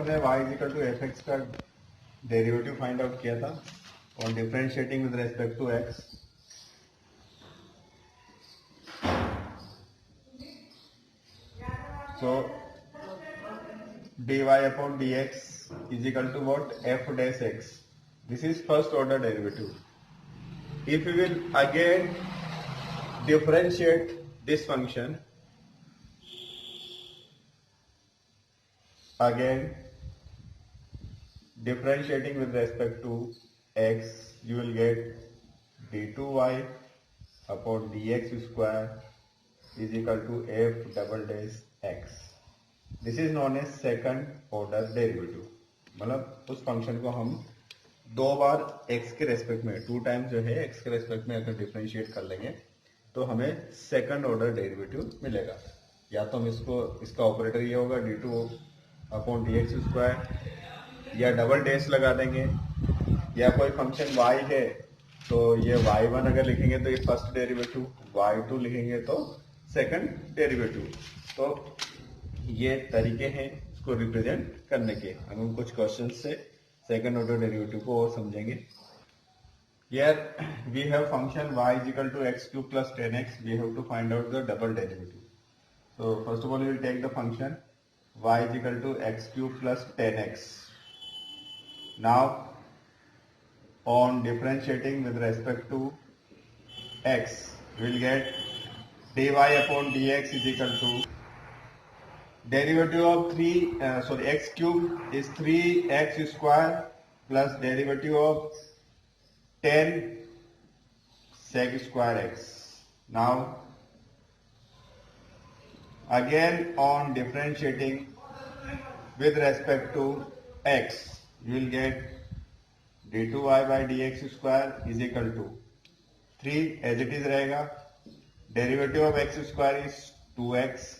हमने y is equal to f x का derivative find out किया था और differentiating with respect to x. So dy upon dx is equal to what? F dash x. This is first order derivative. If we will again differentiate this function, again differentiating with respect to x, you will get d2y upon dx square is equal to f double dash x. This is known as second order derivative. मतलब उस function को हम दो बार x के respect में, two times जो है x के रेस्पेक्ट में अगर डिफरेंशिएट कर लेंगे तो हमें सेकंड ऑर्डर डेरिवेटिव मिलेगा. या तो हम इसका ऑपरेटर ये होगा d2 अपॉन dx स्क्वायर, या डबल डैश लगा देंगे, या कोई फंक्शन y है तो ये y1 अगर लिखेंगे तो ये फर्स्ट डेरिवेटिव, y2 लिखेंगे तो सेकंड डेरिवेटिव. तो ये तरीके हैं इसको रिप्रेजेंट करने के. हम कुछ क्वेश्चन से सेकंड ऑर्डर डेरिवेटिव को और समझेंगे. Here we have function y is equal to x cube plus 10x. We have to find out the double derivative. So first of all we will take the function y is equal to x cube plus 10x. Now on differentiating with respect to x, we will get dy upon dx is equal to derivative of x cube is 3x square plus derivative of 10 sec square x. Now again on differentiating with respect to x, you will get d2y by dx square is equal to 3 as it is रहेगा. Derivative of x square is 2x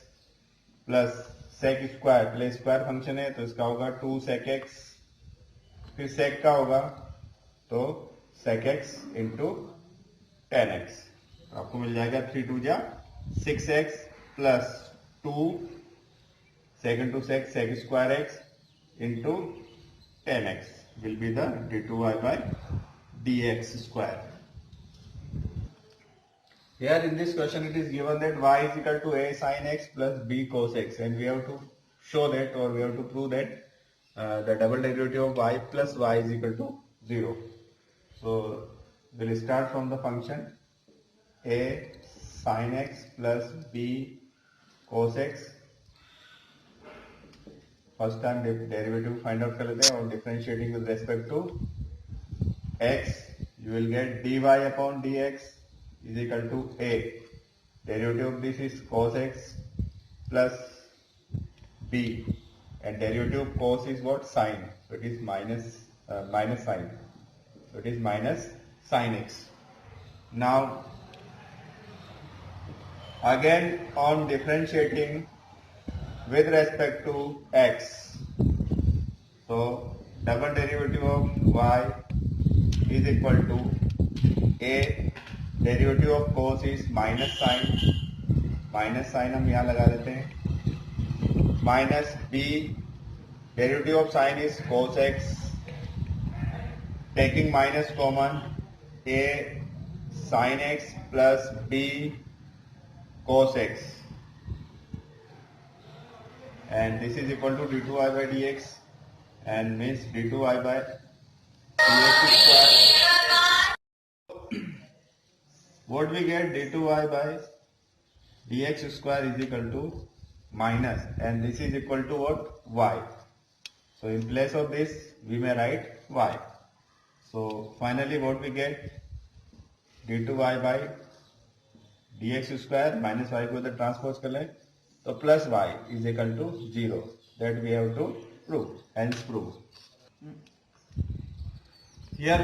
plus sec square, पहले square function है तो इसका होगा 2 sec x, फिर sec का होगा तो sec x इंटू 10x. आपको मिल जाएगा 3 2 जा 6x plus 2 sec into sec square x into 10x will be the d2y by dx square. Here in this question it is given that y is equal to a sin x plus b cos x, and we have to show that, or we have to prove that the double derivative of y plus y is equal to 0. So we'll start from the function a sin x plus b cos x. First time derivative find out कर लेते हैं, और differentiating with respect to x, you will get dy upon dx is equal to a. Derivative of this is cos x plus b, and derivative of cos is what? Sin. So it is minus sin. So it is minus sin x. Now again on differentiating with respect to x, so double derivative of y is equal to a. Derivative of cos is minus sine हम यहाँ लगा देते हैं, minus b. Derivative of sine is cos x, taking minus common, a sin x plus b cos x, and this is equal to d2y by dx, and means d2y by dx square. What we get? d2y by dx square is equal to minus, and this is equal to what? Y. So in place of this we may write y. So finally what we get? d2y by dx square minus y को इधर transpose कर लें तो plus y is equal to 0. That we have to prove. Hence prove. Here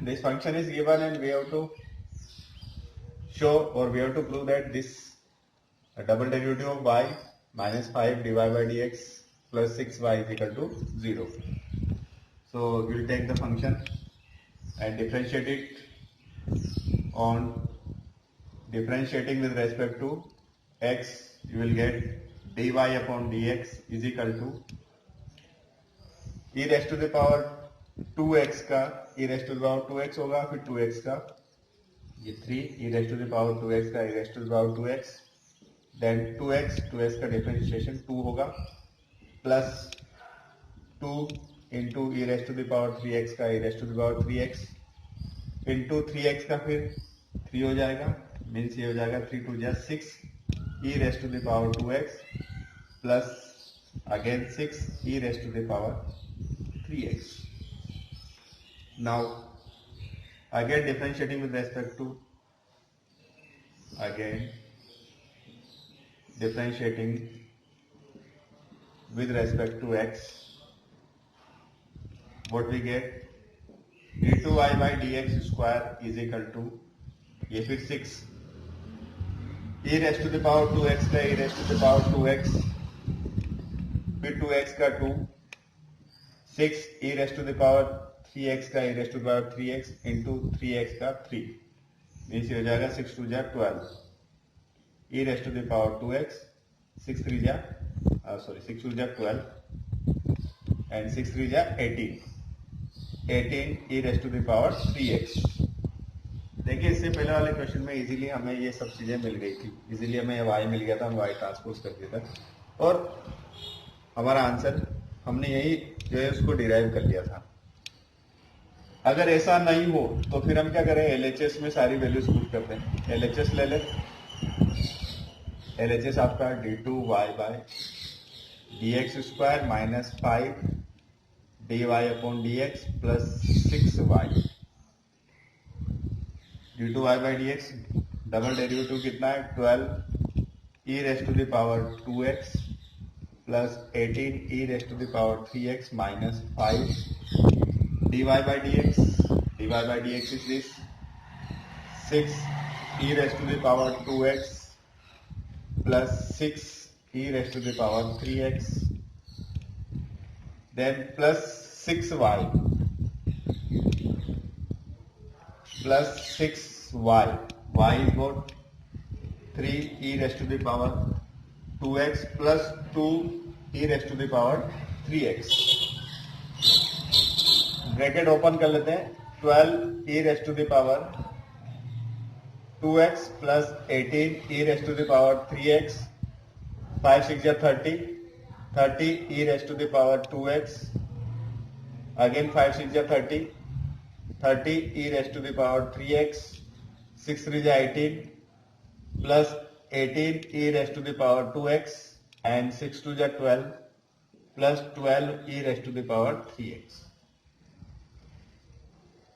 this function is given and we have to show, or we have to prove that this double derivative of y minus 5 dy by dx plus 6y is equal to 0. So we will take the function and differentiate it. On differentiating with respect to x, you will get dy upon dx is equal to e raise to the power 2x का e raise to the power 2x होगा, फिर 2x का ये 3 e raise to the power 2x का e raise to the power 2x, then 2x का differentiation 2 होगा, plus 2 into e raise to the power 3x का e raise to the power 3x into 3x का फिर 3 हो जाएगा, means ये हो जाएगा 3 2 जा 6 e raise to the power 2x plus again 6 e raise to the power 3x. Now again differentiating with respect to x, what we get d2y by dx square is equal to ये फिर 6 e raise to the power 2x का e raise to the power 2x, फिर 2x का 2, 6 e raise to the power 3x का e raise to the power 3x into 3x का 3, means ये हो जाएगा 6 2 जा 12 e raise to the power 2x, 6 3 जा 6 2 जा 12 एंड 6 3 जा 18 e raise to the power 3x. देखिए इससे पहले वाले क्वेश्चन में इजीली हमें ये सब चीजें मिल गई थी, इजीली हमें y मिल गया था, हम y ट्रांसपोज कर दिया था और हमारा आंसर हमने यही जो है उसको डिराइव कर लिया था. अगर ऐसा नहीं हो तो फिर हम क्या करें, एलएचएस में सारी वैल्यूज पुट करते हैं. एलएचएस ले लें. एलएचएस आपका d2y by dx square minus 5 dy upon dx plus 6y. d2y by dx double derivative कितना है 12 e raise to the power 2x plus 18 e raise to the power 3x minus 5 dy by dx is this 6 e raised to the power 2x plus 6 e raised to the power 3x, then plus 6y plus 6y, y is what 3 e raised to the power 2x plus 2 e raised to the power 3x. Bracket open कर लेते हैं. 12 e raise to the power 2x plus 18 e raise to the power 3x, 5 6 जा 30 e raise to the power 2x, again 5 6 जा 30 e raise to the power 3x, 6 3 जा 18 plus 18 e raise to the power 2x and 6 2 जा 12 plus 12 e raise to the power 3x.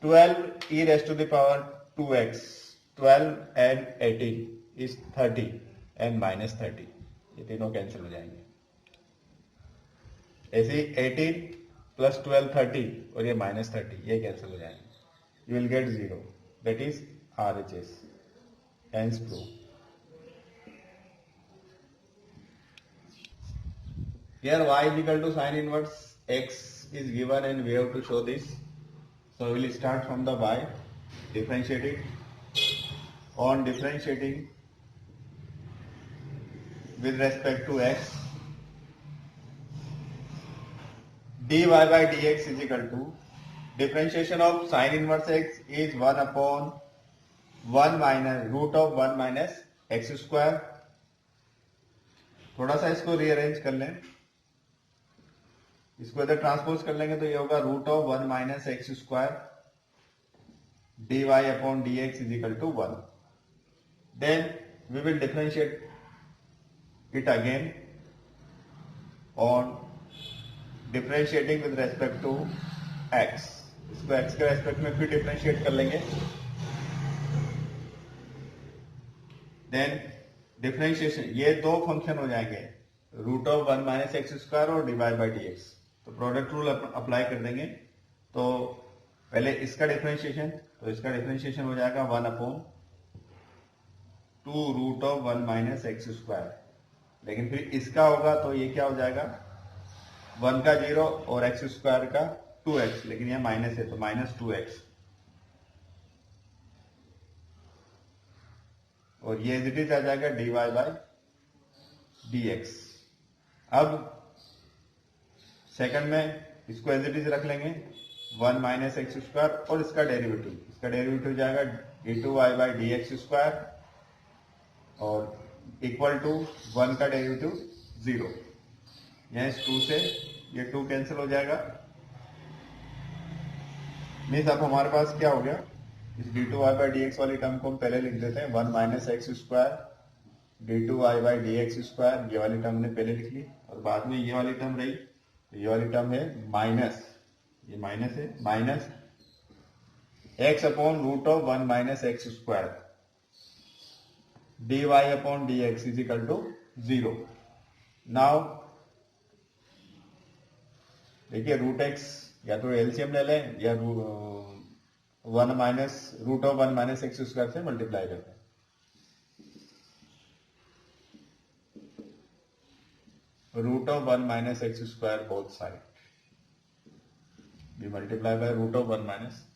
12 e raised to the power 2x, 12 and 18 is 30 and minus 30, ये तीनों cancel हो जाएंगे. ऐसे 18 plus 12 30 और ये minus 30 ये कैंसिल हो जाएंगे. You will get 0, that is RHS. Hence proof. Here y is equal to sin inverse x is given and we have to show this. So we will start from the y, differentiating. On differentiating with respect to x, dy by dx is equal to differentiation of sin inverse x is 1 upon 1 minus root of 1 minus x square. थोड़ा सा इसको rearrange कर लें, इसको इधर transpose कर लेंगे तो ये होगा root of 1 minus x square dy upon dx is equal to 1. Then we will differentiate it again on differentiating with respect to x. इसको x के रेस्पेक्ट में फिर डिफरेंशिएट कर लेंगे. देन डिफरेंशिएशन ये दो फंक्शन हो जाएंगे, root of 1 minus x square और डिवाइड बाई डी एक्स. तो प्रोडक्ट रूल अप्लाई कर देंगे. तो पहले इसका डिफरेंशिएशन, तो इसका डिफरेंशिएशन हो जाएगा 1 upon 2 root of 1 minus x square. लेकिन फिर इसका होगा तो ये क्या हो जाएगा 1 का 0 और एक्स स्क्वायर का 2x, लेकिन यह माइनस है तो माइनस 2x और ये एज इट इज आ जाएगा dy बाय dx. अब सेकंड में इसको एज इट इज रख लेंगे 1 माइनस एक्स स्क्वायर और इसका डेरिवेटिव जाएगा d2y by d x square और इक्वल टू 1 का डेरिवेटिव 0। यहाँ इस 2 से ये 2 कैंसिल हो जाएगा। मीन्स अब हमारे पास क्या हो गया, इस d2y बाई डी एक्स वाली टर्म को हम पहले लिख देते हैं 1 minus x square d2y by d x square, ये वाली टर्म ने पहले लिख ली और बाद में ये वाली टर्म रही, ये वाली टर्म है माइनस, ये माइनस है, minus x upon root of 1 minus x square dy upon d x is equal to 0। Now देखिए रूट एक्स या तो एलसीएम ले लें या 1 minus root of 1 minus x square से मल्टीप्लाई करते हैं। Root of 1 minus x square both side be multiply by root of 1 minus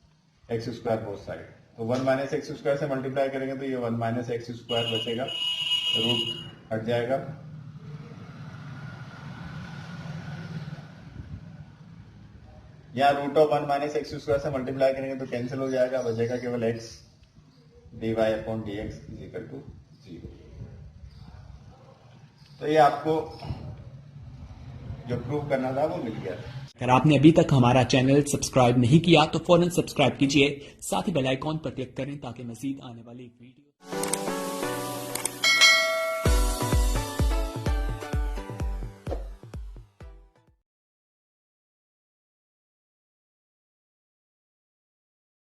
x square both side. तो 1 माइनस एक्स स्क्वायर से मल्टीप्लाई करेंगे तो ये 1 माइनस एक्स स्क्वायर बचेगा, root हट जाएगा। यहाँ root of 1 minus x square से मल्टीप्लाई करेंगे तो कैंसिल हो जाएगा, बचेगा केवल x d y upon d x is equal to 0। तो ये आपको जो प्रूव करना था वो मिल गया। अगर आपने अभी तक हमारा चैनल सब्सक्राइब नहीं किया तो फौरन सब्सक्राइब कीजिए, साथ ही बेल आइकॉन पर क्लिक करें ताकि मजीद आने वाली वीडियो